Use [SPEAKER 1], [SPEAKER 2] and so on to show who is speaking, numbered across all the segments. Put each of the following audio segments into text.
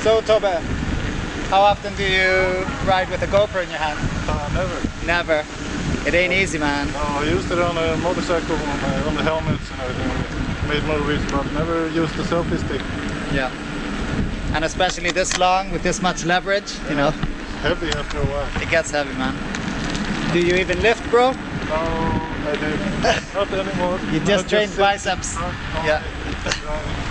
[SPEAKER 1] So Tobe, how often do you ride with a GoPro in your hand?
[SPEAKER 2] Never.
[SPEAKER 1] Never. It ain't easy, man.
[SPEAKER 2] No, I used it on a motorcycle, on the helmets and everything. Made movies, but never used the selfie stick.
[SPEAKER 1] Yeah. And especially this long with this much leverage, you know.
[SPEAKER 2] It's heavy after a while.
[SPEAKER 1] It gets heavy, man. Do you even lift, bro?
[SPEAKER 2] No, I do. Not anymore.
[SPEAKER 1] You just train
[SPEAKER 2] sit
[SPEAKER 1] biceps. Yeah.
[SPEAKER 2] driving.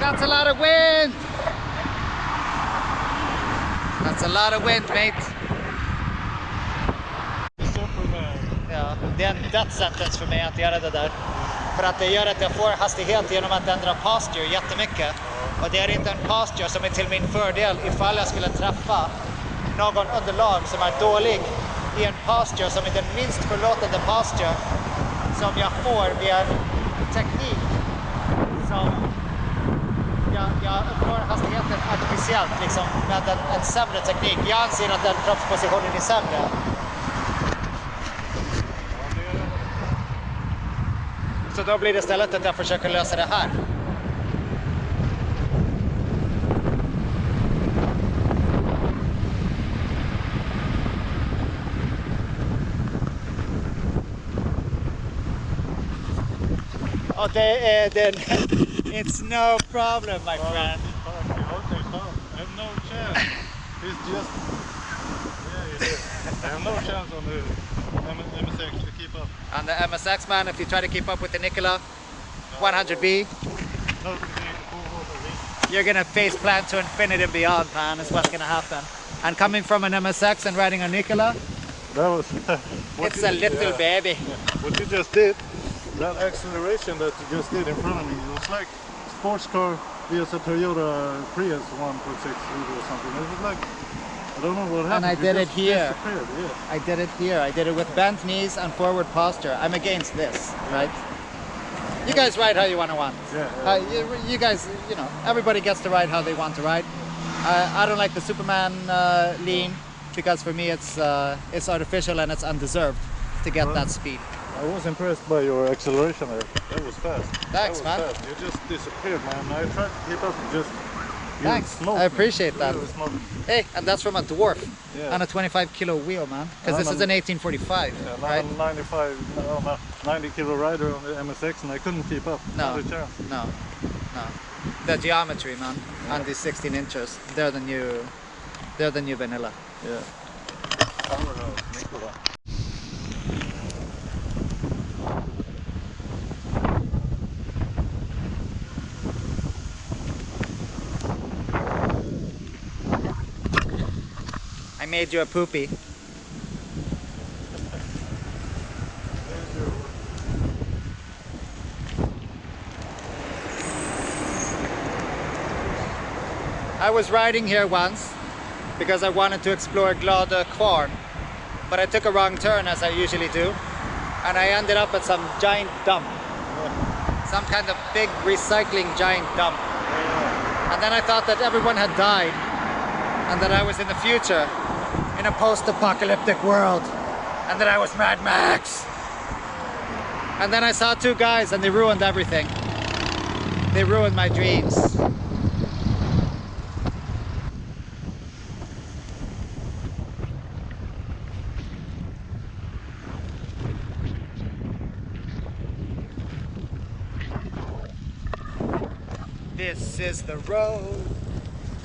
[SPEAKER 1] That's a lot of wind! That's a lot of wind, mate.
[SPEAKER 2] Superman.
[SPEAKER 1] Ja. Det är en death sentence för mig att göra det där. För att det gör att jag får hastighet genom att ändra posture jättemycket. Och det är inte en posture som är till min fördel ifall jag skulle träffa någon underlag som är dålig i en posture som är den minst förlåtande posture som jag får via teknik som jag uppnår hastigheten artificiellt liksom, med en sämre teknik. Jag anser att den kroppspositionen är sämre. Så då blir det istället att jag försöker lösa det här. Och det är den... It's no problem, my friend.
[SPEAKER 2] I have no chance. It's just... Yeah, you do. I have no chance on the MSX to keep up.
[SPEAKER 1] On the MSX, man, if you try to keep up with the Nikola 100V,
[SPEAKER 2] No,
[SPEAKER 1] you're gonna face plant to infinity and beyond, man, is what's gonna happen. And coming from an MSX and riding a Nikola,
[SPEAKER 2] that was...
[SPEAKER 1] it's a little baby.
[SPEAKER 2] Yeah. What you just did, that acceleration that you just did in front of me, it was like sports car via a Toyota Prius 1.6 or something. It was like, I don't know what happened.
[SPEAKER 1] And I did it here.
[SPEAKER 2] Yeah.
[SPEAKER 1] I did it here. I did it with bent knees and forward posture. I'm against this, right? You guys ride how you want to want.
[SPEAKER 2] Yeah.
[SPEAKER 1] You guys, you know, everybody gets to ride how they want to ride. I don't like the Superman lean because for me it's artificial and it's undeserved to get that speed.
[SPEAKER 2] I was impressed by your acceleration there. That was fast.
[SPEAKER 1] Thanks, man.
[SPEAKER 2] Fast. You just disappeared, man. I tried to keep up and just...
[SPEAKER 1] Thanks. I appreciate that.
[SPEAKER 2] Really.
[SPEAKER 1] Hey, and that's from a dwarf
[SPEAKER 2] Yeah.
[SPEAKER 1] on a 25 kilo wheel, man. Because this is an 1845,
[SPEAKER 2] Yeah,
[SPEAKER 1] right?
[SPEAKER 2] I'm a 90 kilo rider on the MSX and I couldn't keep up.
[SPEAKER 1] No.
[SPEAKER 2] Not a chance.
[SPEAKER 1] No. The geometry, man, on these 16 inches, they're the new vanilla.
[SPEAKER 2] Yeah. Powerhouse, Nikola.
[SPEAKER 1] I made you a poopy. I was riding here once because I wanted to explore Glada Kvarn, but I took a wrong turn as I usually do, and I ended up at some giant dump. Some kind of big recycling giant dump. And then I thought that everyone had died and that I was in the future in a post-apocalyptic world and that I was Mad Max. And then I saw two guys and they ruined everything. They ruined my dreams. This is the road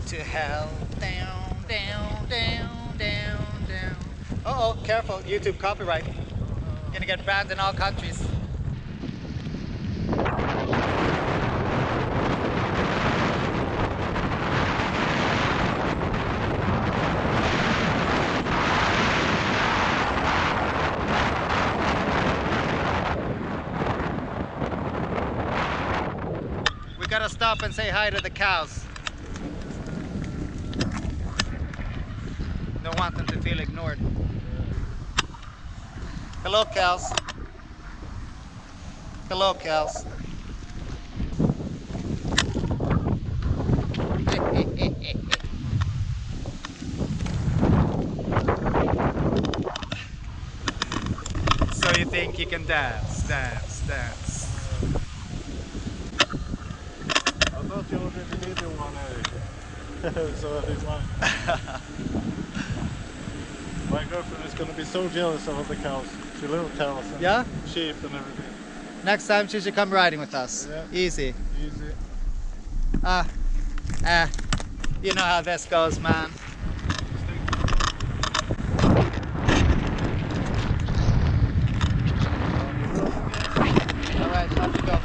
[SPEAKER 1] to hell. Down, down, down, down, down. Uh-oh, careful, YouTube copyright. Gonna get banned in all countries. We gotta stop and say hi to the cows. Don't want them to feel ignored. Hello, cows. Hello, cows. So you think you can dance, dance, dance.
[SPEAKER 2] I thought you already did the one, Eric. So I did one. My girlfriend is going to be so jealous of the cows. She loves cows and
[SPEAKER 1] Yeah?
[SPEAKER 2] sheep and everything.
[SPEAKER 1] Next time she should come riding with us.
[SPEAKER 2] Yeah.
[SPEAKER 1] Easy.
[SPEAKER 2] Easy.
[SPEAKER 1] You know how this goes, man. Alright, off you go.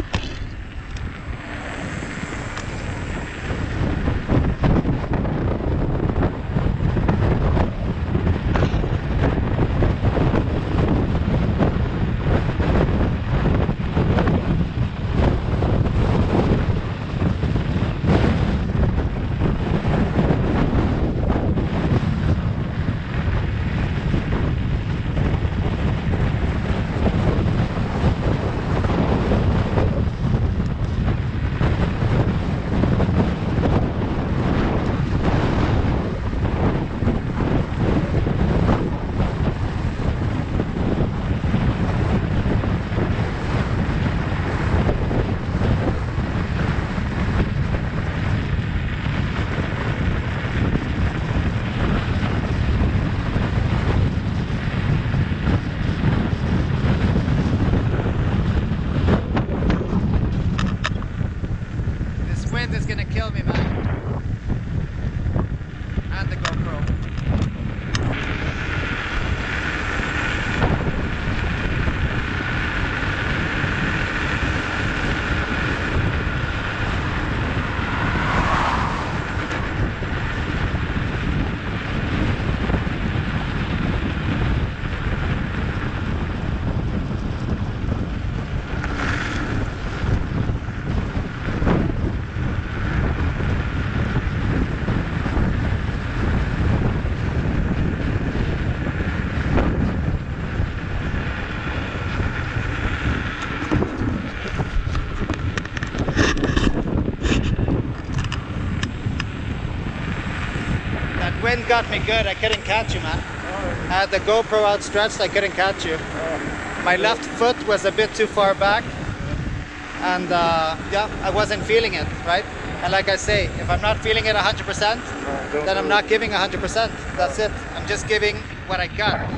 [SPEAKER 1] wind got me good. I couldn't catch you, man. I had the GoPro outstretched. I couldn't catch you. My left foot was a bit too far back, and yeah, I wasn't feeling it, right? And like I say, if I'm not feeling it 100%, then I'm not giving 100%. That's it. I'm just giving what I got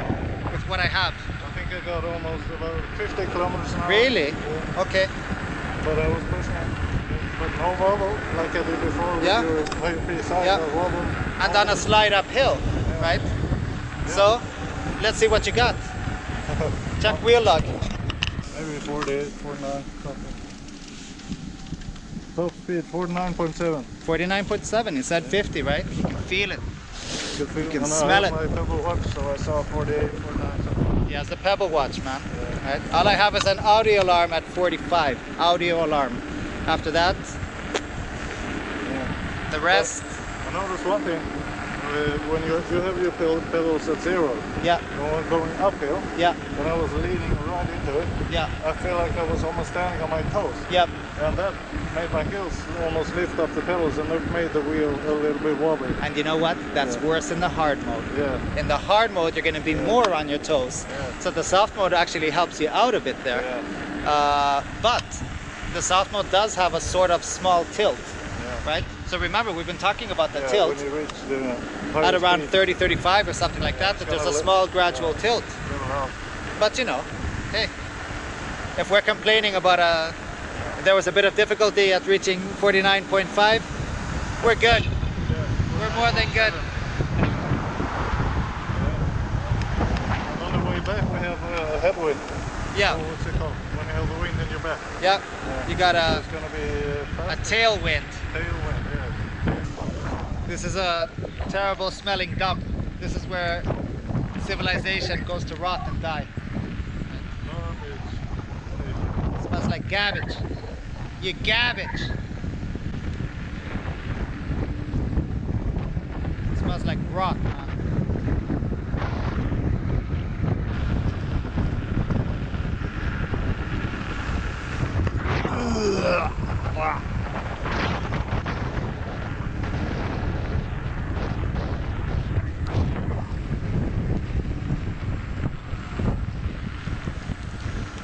[SPEAKER 1] with what I have.
[SPEAKER 2] I think I got almost about 50 kilometers an hour.
[SPEAKER 1] Really?
[SPEAKER 2] Yeah.
[SPEAKER 1] Okay.
[SPEAKER 2] But I was pushing it. But no wobble, like I did before with
[SPEAKER 1] Yeah.
[SPEAKER 2] your precise
[SPEAKER 1] Yeah.
[SPEAKER 2] wobble.
[SPEAKER 1] And on a slide uphill, right? So, let's see what you got. Check wheel log.
[SPEAKER 2] Maybe 48, 49, something. Top speed 49.7.
[SPEAKER 1] 49.7, you said 50, right? You can feel it.
[SPEAKER 2] You
[SPEAKER 1] can smell it.
[SPEAKER 2] My Pebble watch, so I saw 48, 49. Something.
[SPEAKER 1] Yeah, it's a Pebble watch, man. Right? All I have is an audio alarm at 45. Audio alarm. After that,
[SPEAKER 2] Yeah.
[SPEAKER 1] the rest.
[SPEAKER 2] I noticed one thing. When you have your pedals at zero,
[SPEAKER 1] Yeah,
[SPEAKER 2] going uphill,
[SPEAKER 1] yeah,
[SPEAKER 2] when I was leaning right into it,
[SPEAKER 1] yeah,
[SPEAKER 2] I feel like I was almost standing on my toes.
[SPEAKER 1] yep.
[SPEAKER 2] And that made my heels almost lift up the pedals, and that made the wheel a little bit wobbly.
[SPEAKER 1] And you know what? That's
[SPEAKER 2] Yeah.
[SPEAKER 1] worse in the hard mode.
[SPEAKER 2] Yeah.
[SPEAKER 1] In the hard mode, you're going to be more on your toes.
[SPEAKER 2] Yeah.
[SPEAKER 1] So the soft mode actually helps you out a bit there.
[SPEAKER 2] Yeah.
[SPEAKER 1] But the soft mode does have a sort of small tilt,
[SPEAKER 2] Yeah.
[SPEAKER 1] right? So remember, we've been talking about the
[SPEAKER 2] Yeah,
[SPEAKER 1] tilt
[SPEAKER 2] when you reach the
[SPEAKER 1] at
[SPEAKER 2] higher
[SPEAKER 1] around
[SPEAKER 2] speed,
[SPEAKER 1] 30, 35 or something like that, that there's a
[SPEAKER 2] gonna
[SPEAKER 1] small gradual tilt.
[SPEAKER 2] it'll help.
[SPEAKER 1] But you know, hey, if we're complaining about there was a bit of difficulty at reaching 49.5, we're good.
[SPEAKER 2] Yeah.
[SPEAKER 1] We're more than good.
[SPEAKER 2] And on the way back, we have a headwind.
[SPEAKER 1] Yeah,
[SPEAKER 2] Oh, what's it called? When you have the wind in your back.
[SPEAKER 1] yeah. You got
[SPEAKER 2] It's gonna be
[SPEAKER 1] a
[SPEAKER 2] fast.
[SPEAKER 1] tailwind.
[SPEAKER 2] Tailwind, yeah.
[SPEAKER 1] This is a terrible smelling dump. This is where civilization goes to rot and die.
[SPEAKER 2] Garbage.
[SPEAKER 1] It smells like garbage. You garbage. It smells like rot, man.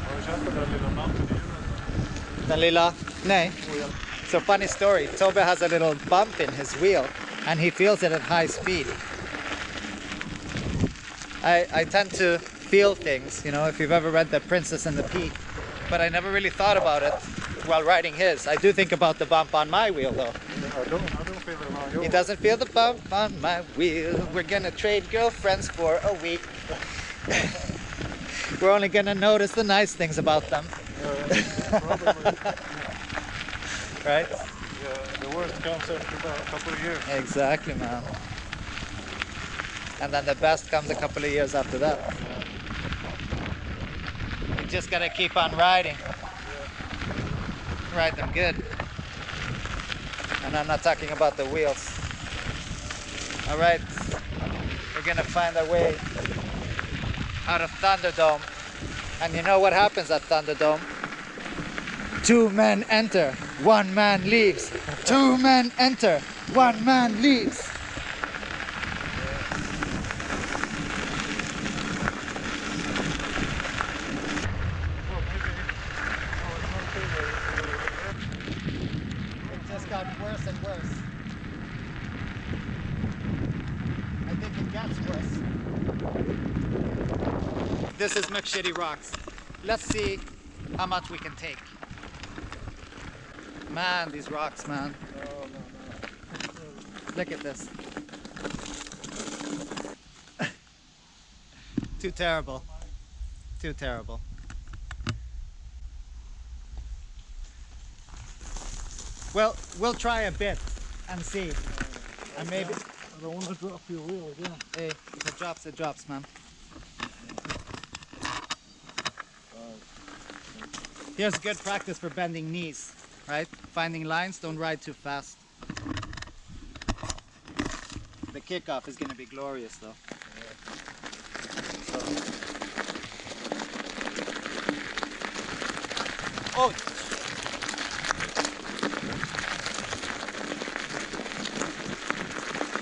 [SPEAKER 2] Har du känt den där lilla bumpen i hjulet?
[SPEAKER 1] Den lilla? Nej. So funny story. Toby has a little bump in his wheel and he feels it at high speed. I tend to feel things, you know, if you've ever read The Princess and the Pea, but I never really thought about it while riding his. I do think about the bump on my wheel though.
[SPEAKER 2] I don't feel it on yours.
[SPEAKER 1] He doesn't feel the bump on my wheel. We're gonna trade girlfriends for a week. We're only gonna notice the nice things about them.
[SPEAKER 2] Probably.
[SPEAKER 1] Right?
[SPEAKER 2] Yeah, the worst comes after about a couple of years.
[SPEAKER 1] Exactly, man. And then the best comes a couple of years after that. You just gotta keep on riding. Ride them good. And I'm not talking about the wheels. Alright, we're gonna find our way out of Thunderdome. And you know what happens at Thunderdome? 2 men enter, 1 man leaves. 2 men enter, 1 man leaves.
[SPEAKER 2] Well, maybe. No, it's not too late.
[SPEAKER 1] It just got worse and worse. I think it gets worse. This is McShitty Rocks. Let's see how much we can take. Man, these rocks, man.
[SPEAKER 2] No.
[SPEAKER 1] Look at this. Too terrible. Too terrible. Well, we'll try a bit and see. And maybe...
[SPEAKER 2] I don't want to drop your wheel again.
[SPEAKER 1] Hey, if it drops, man. Here's good practice for bending knees, right? Finding lines, don't ride too fast. The kickoff is going to be glorious though. Oh!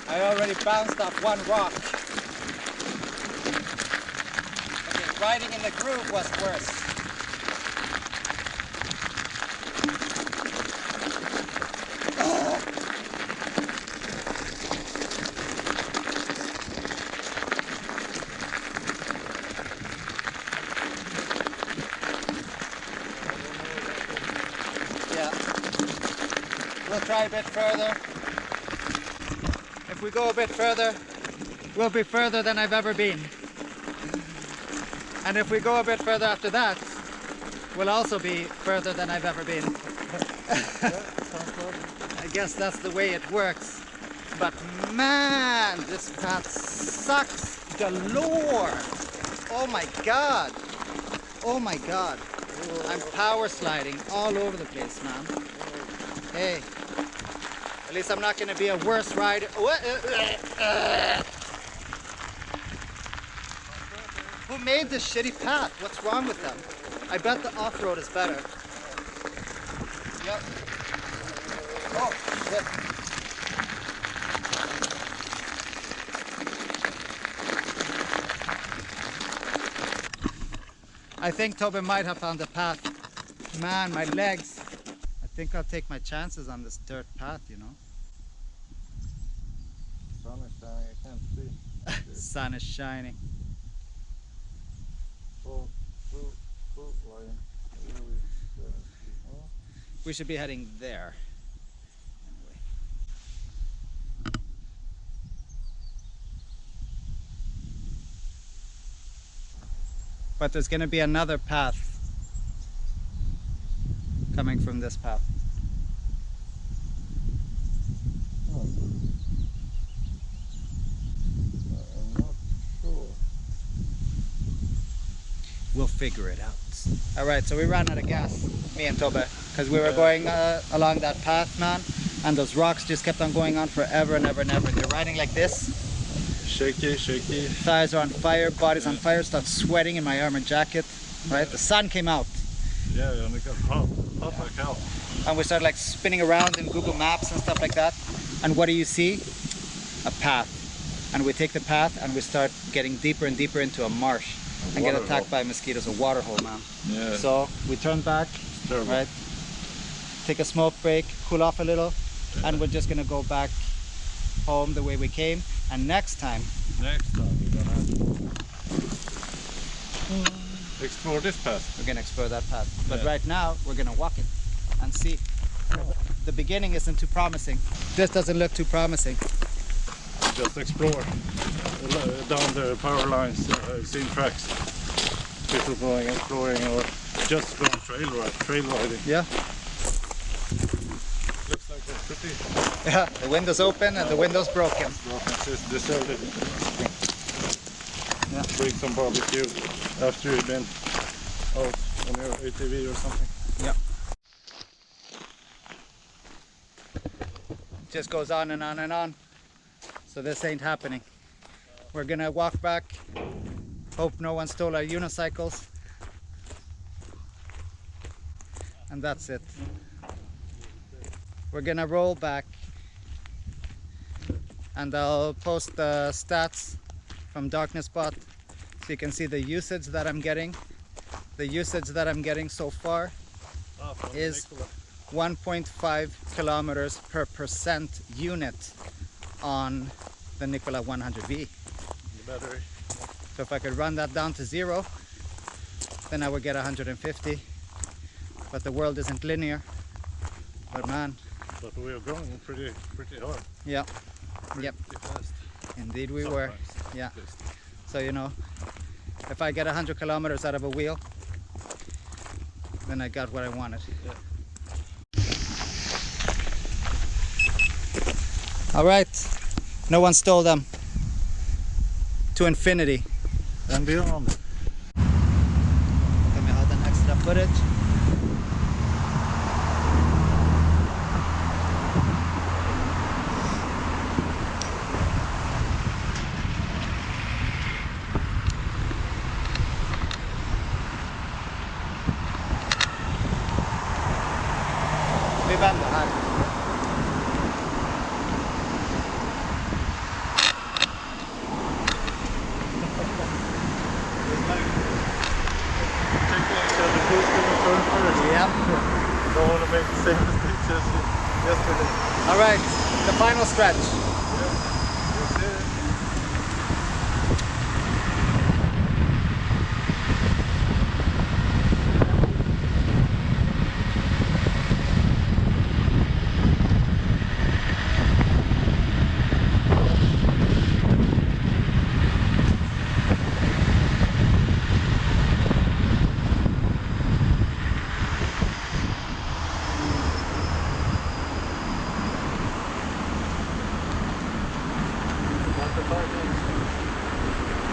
[SPEAKER 1] I I already bounced off one rock. Okay, riding in the groove was worse. Yeah. We'll try a bit further. If we go a bit further, we'll be further than I've ever been. And if we go a bit further after that, we'll also be further than I've ever been. I guess that's the way it works. But man, this path sucks galore. Oh my god. Oh my god. I'm power sliding all over the place, man. Hey. At least I'm not going to be a worse rider. Who made this shitty path? What's wrong with them? I bet the off-road is better. Yep. Oh, shit. I think Tobin might have found the path. Man, my legs. I think I'll take my chances on this dirt path, you know.
[SPEAKER 2] Sun is shining, I can't see.
[SPEAKER 1] Sun is shining.
[SPEAKER 2] Full line.
[SPEAKER 1] We should be heading there. Anyway. But there's going to be another path coming from this path.
[SPEAKER 2] I'm not sure.
[SPEAKER 1] We'll figure it out. Alright, so we ran out of gas, me and Tobe, because we were going along that path, man, and those rocks just kept on going on forever and ever and ever. You're riding like this.
[SPEAKER 2] Shaky.
[SPEAKER 1] Thighs are on fire, body's on fire, start sweating in my armored jacket, right? The sun came out.
[SPEAKER 2] Yeah, and it got hot like hell.
[SPEAKER 1] And we started like spinning around in Google Maps and stuff like that. And what do you see? A path. And we take the path and we start getting deeper and deeper into a marsh. And get attacked by mosquitoes, a water hole, man.
[SPEAKER 2] Yeah.
[SPEAKER 1] So we turn back, right? Take a smoke break, cool off a little, and we're just gonna go back home the way we came. And next time
[SPEAKER 2] we're gonna explore this path.
[SPEAKER 1] we're gonna explore that path. But
[SPEAKER 2] Yeah.
[SPEAKER 1] right now we're gonna walk it and see. The beginning isn't too promising. This doesn't look too promising.
[SPEAKER 2] Just explore down the power lines. I've seen tracks. People going exploring or just going trail riding.
[SPEAKER 1] Yeah.
[SPEAKER 2] Looks like it's pretty
[SPEAKER 1] Yeah. The window's open and the window's broken.
[SPEAKER 2] broken. It's deserted.
[SPEAKER 1] Yeah.
[SPEAKER 2] Bring some barbecue after you've been out on your ATV or something.
[SPEAKER 1] Yeah. Just goes on and on and on. So this ain't happening. We're gonna walk back. Hope no one stole our unicycles. And that's it. We're gonna roll back. And I'll post the stats from Darkness Spot so you can see the usage that I'm getting. The usage that I'm getting so far is
[SPEAKER 2] Nikola.
[SPEAKER 1] 1.5 kilometers per percent unit on the Nikola 100V.
[SPEAKER 2] The battery.
[SPEAKER 1] So if I could run that down to 0, then I would get 150. But the world isn't linear. But man,
[SPEAKER 2] But we are going pretty hard.
[SPEAKER 1] yeah,
[SPEAKER 2] Pretty
[SPEAKER 1] yep,
[SPEAKER 2] fast.
[SPEAKER 1] indeed we were.
[SPEAKER 2] Sometimes,
[SPEAKER 1] Yeah.
[SPEAKER 2] at least.
[SPEAKER 1] So you know, if I get 100 kilometers out of a wheel, then I got what I wanted.
[SPEAKER 2] Yeah.
[SPEAKER 1] All right, no one stole them. To infinity.
[SPEAKER 2] And beyond.
[SPEAKER 1] Let me add an extra footage. Vi vänder här.
[SPEAKER 2] make the same mistakes as yesterday.
[SPEAKER 1] All right, the final stretch.
[SPEAKER 2] That's it.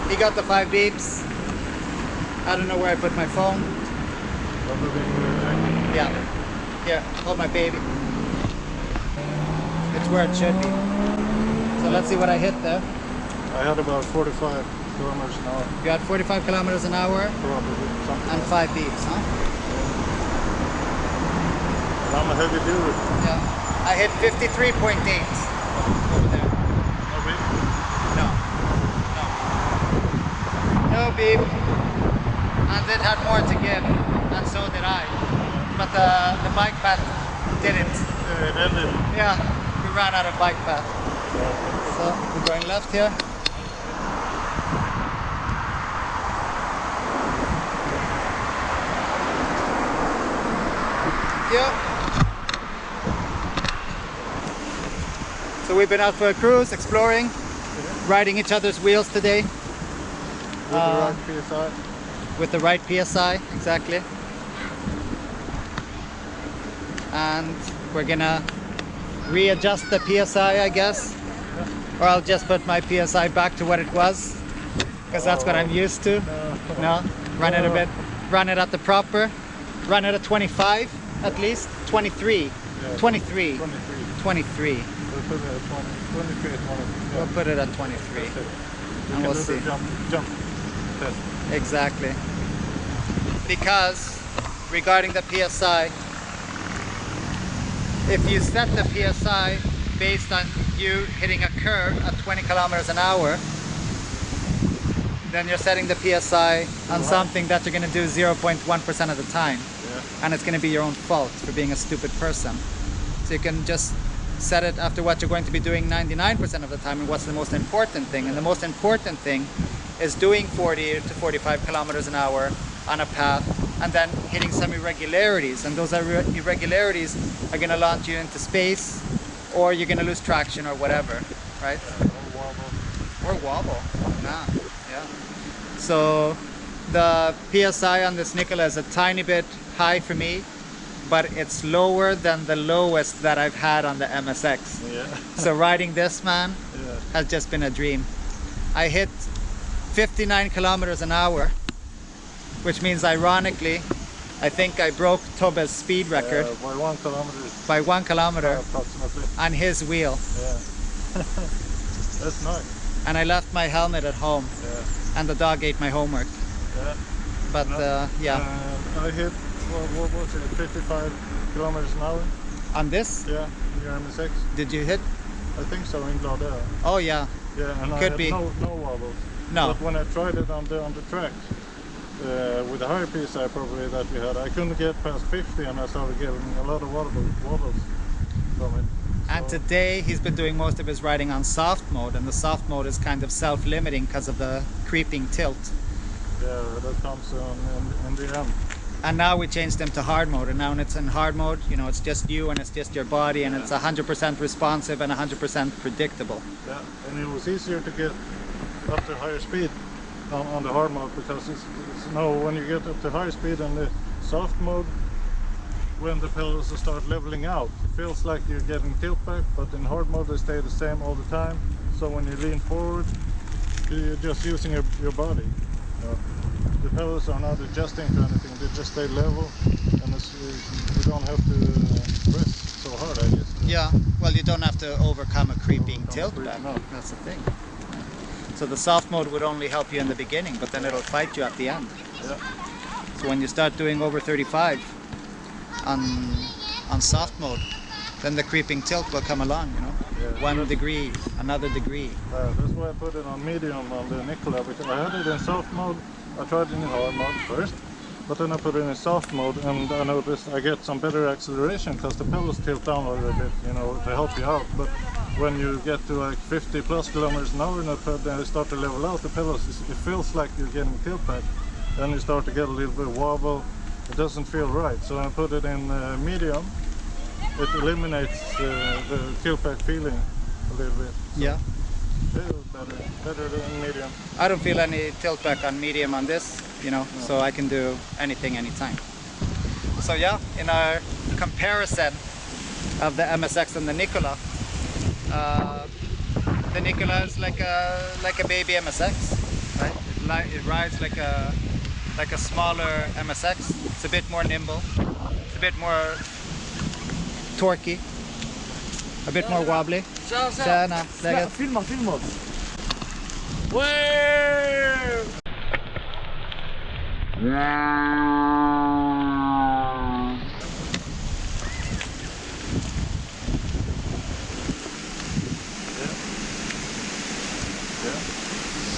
[SPEAKER 1] He got the 5 beeps. I don't know where I put my phone. Yeah. Here, hold my baby. It's where it should be. So let's see what I hit there.
[SPEAKER 2] I had about 45 kilometers an hour.
[SPEAKER 1] You had 45 kilometers an hour
[SPEAKER 2] Probably. Something
[SPEAKER 1] and
[SPEAKER 2] like
[SPEAKER 1] 5 beeps, huh?
[SPEAKER 2] that. I'm a heavy dude.
[SPEAKER 1] Yeah. I hit 53.8 over there.
[SPEAKER 2] No beep?
[SPEAKER 1] No. No beep. And it had more to give, and so did I. But the bike path didn't.
[SPEAKER 2] Yeah, it ended.
[SPEAKER 1] Yeah, we ran out of bike path. So we're going left here. Yeah. So we've been out for a cruise, exploring, riding each other's wheels today.
[SPEAKER 2] With the right PSI.
[SPEAKER 1] With the right PSI, exactly. And we're gonna readjust the PSI, I guess. Or I'll just put my PSI back to what it was, because that's what I'm used to. No? Run it a bit, run it at the proper, run it at 25 at least, 23,
[SPEAKER 2] Yeah.
[SPEAKER 1] 23,
[SPEAKER 2] 23.
[SPEAKER 1] 23.
[SPEAKER 2] We'll put it at 20. 23 at 20. Yeah.
[SPEAKER 1] We'll put it at 23.
[SPEAKER 2] That's it.
[SPEAKER 1] And we'll
[SPEAKER 2] do
[SPEAKER 1] see.
[SPEAKER 2] the jump test.
[SPEAKER 1] Exactly. Because regarding the PSI, if you set the PSI based on you hitting a curve at 20 kilometers an hour, then you're setting the PSI on something that you're going to do 0.1% of the time.
[SPEAKER 2] Yeah.
[SPEAKER 1] And it's going to be your own fault for being a stupid person. So you can just set it after what you're going to be doing 99% of the time and what's the most important thing. And the most important thing is doing 40 to 45 kilometers an hour on a path and then hitting some irregularities. And those irregularities are going to launch you into space, or you're going to lose traction or whatever, right? Or wobble. Nah. Yeah. So the PSI on this Nikola is a tiny bit high for me, but it's lower than the lowest that I've had on the MSX.
[SPEAKER 2] Yeah.
[SPEAKER 1] So riding this, man,
[SPEAKER 2] Yeah.
[SPEAKER 1] has just been a dream. I hit 59 kilometers an hour, which means ironically, I think I broke Tobbe's speed record
[SPEAKER 2] By 1 kilometer.
[SPEAKER 1] by 1 kilometer
[SPEAKER 2] Approximately.
[SPEAKER 1] on his wheel.
[SPEAKER 2] Yeah. That's nice.
[SPEAKER 1] And I left my helmet at home,
[SPEAKER 2] Yeah.
[SPEAKER 1] and the dog ate my homework.
[SPEAKER 2] Yeah.
[SPEAKER 1] But yeah,
[SPEAKER 2] I hit, what was it, 55 kilometers an hour?
[SPEAKER 1] on this,
[SPEAKER 2] Yeah, your MSX.
[SPEAKER 1] did you hit?
[SPEAKER 2] I think so, in Glada.
[SPEAKER 1] Oh yeah,
[SPEAKER 2] Yeah, and I
[SPEAKER 1] Could
[SPEAKER 2] had
[SPEAKER 1] be.
[SPEAKER 2] no wobbles.
[SPEAKER 1] No.
[SPEAKER 2] But when I tried it on the track, with the higher PSI probably that we had, I couldn't get past 50 and I started getting a lot of wobbles from it.
[SPEAKER 1] and
[SPEAKER 2] So,
[SPEAKER 1] today he's been doing most of his riding on soft mode, and the soft mode is kind of self-limiting because of the creeping tilt.
[SPEAKER 2] yeah, that comes in the end.
[SPEAKER 1] And now we changed him to hard mode, and now when it's in hard mode, you know, it's just you and it's just your body, and it's 100% responsive and 100% predictable.
[SPEAKER 2] Yeah, and it was easier to get up to higher speed on the hard mode, because it's no, when you get up to higher speed in the soft mode, when the pedals start leveling out, it feels like you're getting tilt back, but in hard mode they stay the same all the time. So when you lean forward, you're just using your body. The pedals are not adjusting to anything, they just stay level, and you don't have to press so hard, I guess.
[SPEAKER 1] Yeah, well, you don't have to overcome a creeping
[SPEAKER 2] Overcome a
[SPEAKER 1] tilt
[SPEAKER 2] creep,
[SPEAKER 1] back.
[SPEAKER 2] no.
[SPEAKER 1] That's the thing. So the soft mode would only help you in the beginning, but then it'll fight you at the end.
[SPEAKER 2] Yeah.
[SPEAKER 1] So when you start doing over 35 on soft mode, then the creeping tilt will come along, you know.
[SPEAKER 2] Yeah.
[SPEAKER 1] 1 degree, another degree.
[SPEAKER 2] That's why I put it on medium on the Nikola, because I had it in soft mode. I tried it in hard mode first, But then I put it in soft mode, and I noticed I get some better acceleration because the pedals tilt down a little bit, you know, to help you out. But when you get to like 50 plus kilometers an hour, then you start to level out the pedals, it feels like you're getting tilt back. Then you start to get a little bit of wobble. It doesn't feel right. So I put it in medium. It eliminates the tilt back feeling a little bit. So
[SPEAKER 1] Yeah.
[SPEAKER 2] better than medium.
[SPEAKER 1] I don't feel any tilt back on medium on this, you know, so I can do anything anytime. So yeah, in our comparison of the MSX and the Nikola is like a baby MSX, right? It rides like a smaller MSX. It's a bit more nimble. It's a bit more torquey. A bit more wobbly. Tjena, läget?
[SPEAKER 3] Filma oss!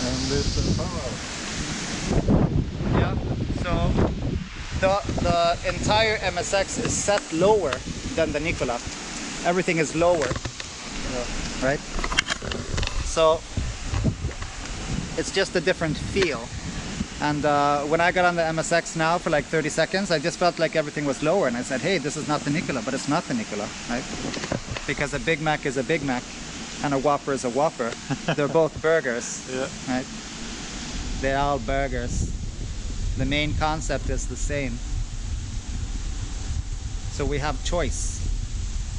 [SPEAKER 2] And this power.
[SPEAKER 1] Yeah, so the entire MSX is set lower than the Nikola. Everything is lower, right? So it's just a different feel. And when I got on the MSX now for like 30 seconds, I just felt like everything was lower, and I said, hey, this is not the Nikola, but it's not the Nikola, right? Because a Big Mac is a Big Mac and a Whopper is a Whopper. They're both burgers, right? They're all burgers. The main concept is the same. So we have choice.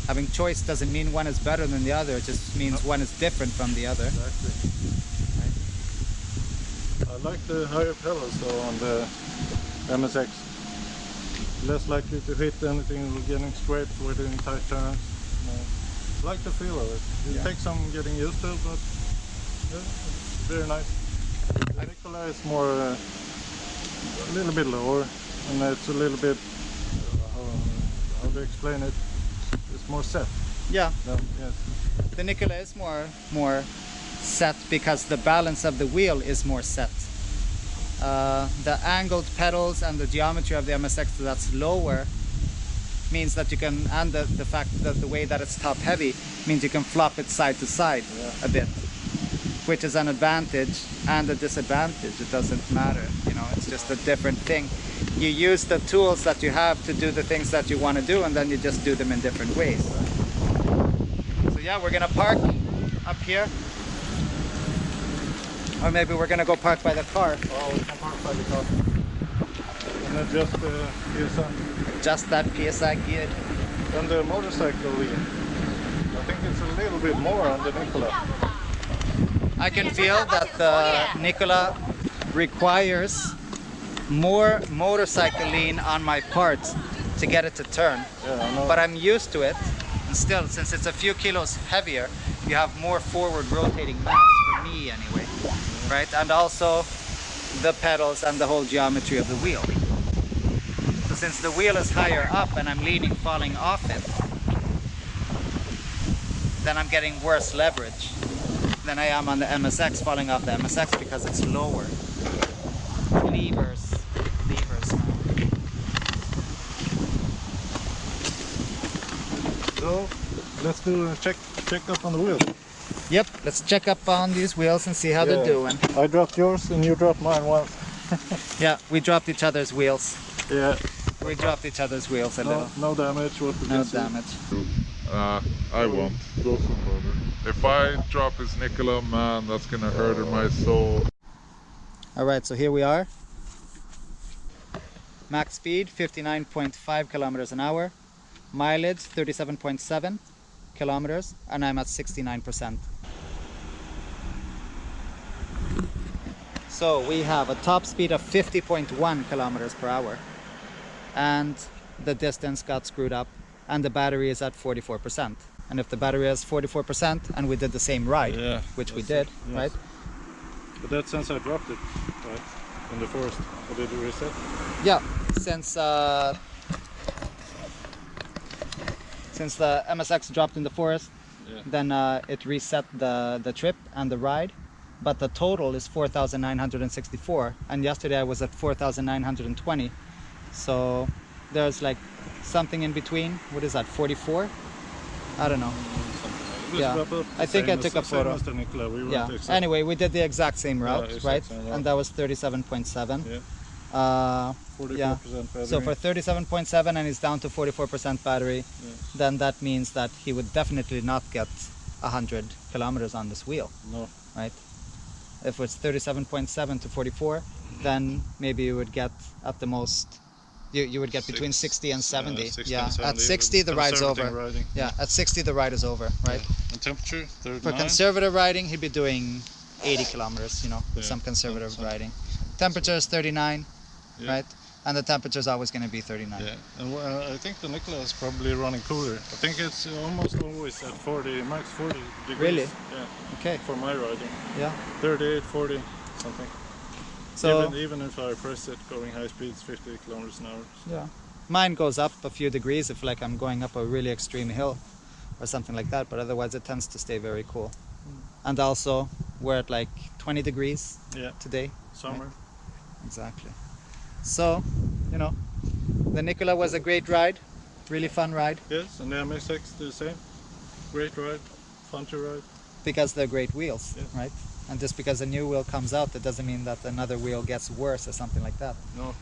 [SPEAKER 1] Having choice doesn't mean one is better than the other, it just means one is different from the other.
[SPEAKER 2] Exactly.
[SPEAKER 1] Right?
[SPEAKER 2] I like the higher pedals though on the MSX. Less likely to hit anything getting straight within tight turns. I like the feel of it. It takes some getting used to, but yeah, it's very nice. The Nikola is more a little bit lower, and it's a little bit how to explain it. It's more set.
[SPEAKER 1] Yeah.
[SPEAKER 2] Yes.
[SPEAKER 1] The Nikola is more set because the balance of the wheel is more set. The angled pedals and the geometry of the MSX that's lower means that you can, and the fact that the way that it's top heavy means you can flop it side to side a bit, which is an advantage and a disadvantage. It doesn't matter, you know, it's just a different thing. You use the tools that you have to do the things that you want to do, and then you just do them in different ways. So yeah, we're gonna park up here, or maybe we're gonna go park by the car.
[SPEAKER 2] Oh, we can park by the car. And then just PSI.
[SPEAKER 1] Just that PSI geared.
[SPEAKER 2] And the motorcycle lean. I think it's a little bit more on the Nikola.
[SPEAKER 1] I can feel that the Nikola requires more motorcycle lean on my part to get it to turn.
[SPEAKER 2] Yeah, I know.
[SPEAKER 1] But I'm used to it, and still, since it's a few kilos heavier, you have more forward rotating mass, for me anyway, right? And also the pedals and the whole geometry of the wheel. So since the wheel is higher up and I'm leaning falling off it, then I'm getting worse leverage than I am on the MSX falling off the MSX because it's lower. Levers now.
[SPEAKER 2] So let's do a check up on the wheel.
[SPEAKER 1] Yep, let's check up on these wheels and see how they're doing.
[SPEAKER 2] I dropped yours and you dropped mine once.
[SPEAKER 1] Yeah, we dropped each other's wheels.
[SPEAKER 2] Yeah.
[SPEAKER 1] We dropped each other's wheels a little.
[SPEAKER 2] No damage. What we
[SPEAKER 1] No
[SPEAKER 2] can see.
[SPEAKER 1] damage.
[SPEAKER 4] I won't. If I drop his Nikola, man, that's gonna hurt in my soul.
[SPEAKER 1] Alright, so here we are. Max speed 59.5 kilometers an hour. Mileage 37.7 kilometers, and I'm at 69%. So we have a top speed of 50.1 kilometers per hour, and the distance got screwed up, and the battery is at 44%. And if the battery is 44% and we did the same ride, which we did,
[SPEAKER 2] yes.
[SPEAKER 1] right?
[SPEAKER 2] But that's since I dropped it, right? In the forest. Or did you reset?
[SPEAKER 1] Yeah, since the MSX dropped in the forest, then it reset the trip and the ride, but the total is 4,964, and yesterday I was at 4,920, So there's like something in between. What is that, 44? I don't know.
[SPEAKER 2] It was
[SPEAKER 1] Yeah.
[SPEAKER 2] about the
[SPEAKER 1] I think I
[SPEAKER 2] same
[SPEAKER 1] took
[SPEAKER 2] as-
[SPEAKER 1] a photo.
[SPEAKER 2] Same as the Nikola. We
[SPEAKER 1] Yeah.
[SPEAKER 2] went exact-
[SPEAKER 1] Anyway, we did the exact same route,
[SPEAKER 2] exact
[SPEAKER 1] right?
[SPEAKER 2] same route.
[SPEAKER 1] And that was 37.7.
[SPEAKER 2] Yeah. 44% battery.
[SPEAKER 1] So for 37.7 and he's down to 44% battery, then that means that he would definitely not get 100 kilometers on this wheel,
[SPEAKER 2] No.
[SPEAKER 1] right? If it's 37.7 to 44, then maybe you would get at the most, you would get between 60 and 70.
[SPEAKER 2] 60
[SPEAKER 1] yeah,
[SPEAKER 2] and 70.
[SPEAKER 1] at 60 the ride's over.
[SPEAKER 2] Conservative riding.
[SPEAKER 1] Yeah, at 60 the ride is over, right?
[SPEAKER 2] And temperature,
[SPEAKER 1] For
[SPEAKER 2] 39.
[SPEAKER 1] conservative riding, he'd be doing 80 kilometers, you know, with
[SPEAKER 2] Yeah,
[SPEAKER 1] some conservative
[SPEAKER 2] some-
[SPEAKER 1] riding. Temperature is 39,
[SPEAKER 2] Yeah.
[SPEAKER 1] right? And the temperature is always going to be 39.
[SPEAKER 2] Yeah, and I think the Nikola is probably running cooler. I think it's almost always at 40, max 40 degrees.
[SPEAKER 1] Really?
[SPEAKER 2] Yeah,
[SPEAKER 1] Okay.
[SPEAKER 2] for my riding.
[SPEAKER 1] Yeah.
[SPEAKER 2] 38, 40, something.
[SPEAKER 1] So
[SPEAKER 2] even if I press it going high speeds, 50 kilometers an hour.
[SPEAKER 1] yeah, mine goes up a few degrees if like I'm going up a really extreme hill or something like that. But otherwise, it tends to stay very cool. And also, we're at like 20 degrees
[SPEAKER 2] Yeah,
[SPEAKER 1] today.
[SPEAKER 2] summer.
[SPEAKER 1] Exactly. So, you know, the Nikola was a great ride, really fun ride,
[SPEAKER 2] Yes, and the MSX the same. Great ride, fun to ride.
[SPEAKER 1] because they're great wheels,
[SPEAKER 2] Yeah.
[SPEAKER 1] right? And just because a new wheel comes out, that doesn't mean that another wheel gets worse or something like that.
[SPEAKER 2] No,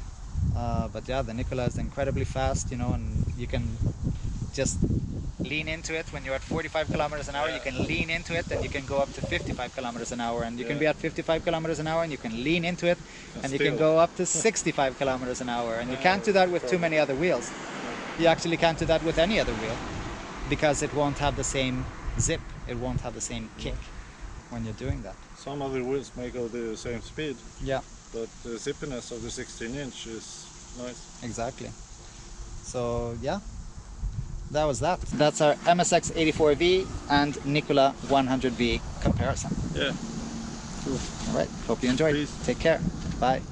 [SPEAKER 1] But yeah, the Nikola is incredibly fast, you know, and you can just lean into it when you're at 45 kilometers an hour. You can lean into it, and you can go up to 55 kilometers an hour, and you can be
[SPEAKER 2] Yeah.
[SPEAKER 1] at 55 kilometers an hour, and you can lean into it, and you can
[SPEAKER 2] still.
[SPEAKER 1] go up to 65 kilometers an hour, and you can't do that with too many other wheels. You actually can't do that with any other wheel, because it won't have the same zip, it won't have the same kick when you're doing that.
[SPEAKER 2] some other wheels may go the same speed,
[SPEAKER 1] Yeah,
[SPEAKER 2] but the zippiness of the 16-inch is nice.
[SPEAKER 1] exactly. So yeah, that was that. That's our MSX 84V and Nikola 100V comparison.
[SPEAKER 2] Yeah.
[SPEAKER 1] All right, hope you enjoyed.
[SPEAKER 2] Peace.
[SPEAKER 1] Take care. Bye.